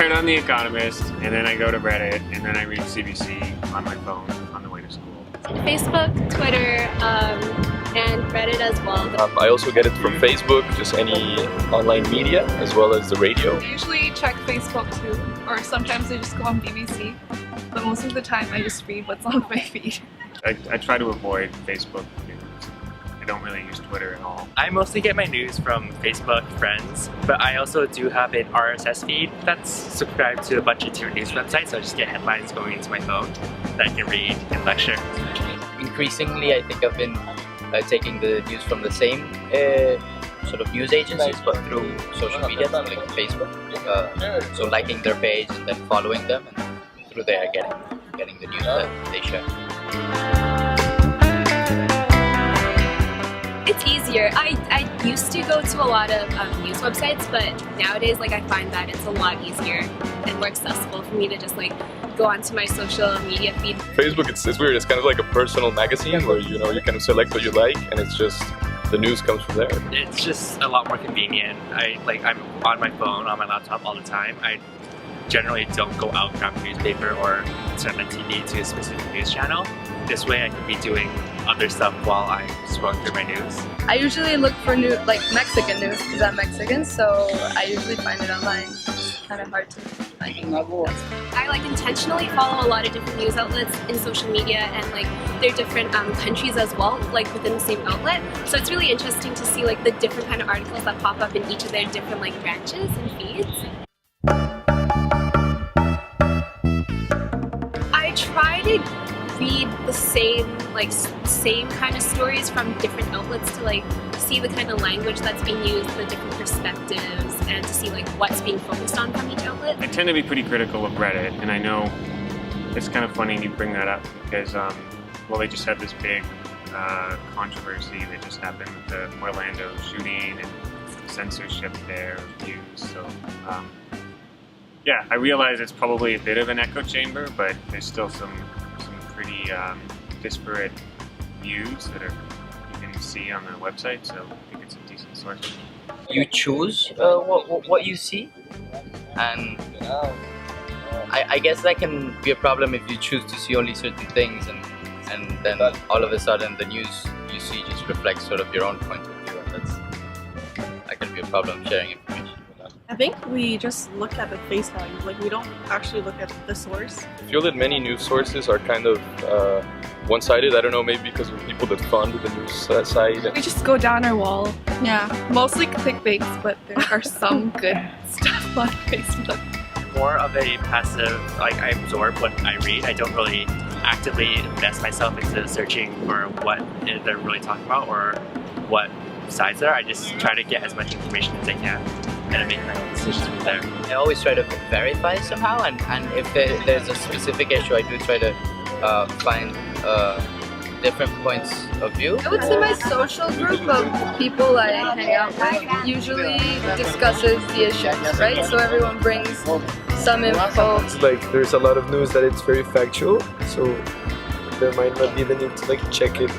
start on The Economist, and then I go to Reddit, and then I read CBC on my phone on the way to school. Facebook, Twitter, and Reddit as well. I also get it from Facebook, just any online media, as well as the radio. I usually check Facebook too, or sometimes I just go on BBC, but most of the time I just read what's on my feed. I try to avoid Facebook news. I don't really use Twitter at all. I mostly get my news from Facebook friends, but I also do have an RSS feed that's subscribed to a bunch of different news websites, so I just get headlines going into my phone that I can read and lecture. Increasingly, I think I've been taking the news from the same sort of news agencies, but through social media, like Facebook. So liking their page and then following them, and through there getting the news that they share. It's easier. I used to go to a lot of news websites, but nowadays I find that it's a lot easier and more accessible for me to just go onto my social media feed. Facebook, it's weird. It's kind of like a personal magazine where you kind of select what you like, and it's just the news comes from there. It's just a lot more convenient. I'm on my phone, on my laptop all the time. I generally don't go out, grab a newspaper, or turn the TV to a specific news channel. This way I can be doing other stuff while I'm scrolling through my news. I usually look for Mexican news because I'm Mexican, so I usually find it online. It's kind of hard to find. I intentionally follow a lot of different news outlets in social media, and they're different countries as well, within the same outlet. So it's really interesting to see the different kind of articles that pop up in each of their different branches and feeds. I try to read the same kind of stories from different outlets to see the kind of language that's being used, the different perspectives, and to see what's being focused on from each outlet. I tend to be pretty critical of Reddit, and I know it's kind of funny you bring that up because they just had this big controversy that just happened with the Orlando shooting and censorship there of views. So yeah, I realize it's probably a bit of an echo chamber, but there's still some pretty disparate views that you can see on the website, so I think it's a decent source. You choose what you see, and I guess that can be a problem if you choose to see only certain things, and then all of a sudden the news you see just reflects sort of your own point of view, and that can be a problem sharing information. I think we just look at the face value, we don't actually look at the source. I feel that many news sources are kind of one-sided. I don't know, maybe because of people that fund the news side. We just go down our wall. Yeah, mostly clickbaits, but there are some good stuff on Facebook. More of a passive, I absorb what I read. I don't really actively invest myself into searching for what they're really talking about or what sides there. I just try to get as much information as I can and make my own decisions from there. I always try to verify somehow, and if there's a specific issue, I do try to find different points of view. I would say my social group of people I hang out with usually discusses the issues, right? So everyone brings some info. It's there's a lot of news that it's very factual, so there might not be the need to check it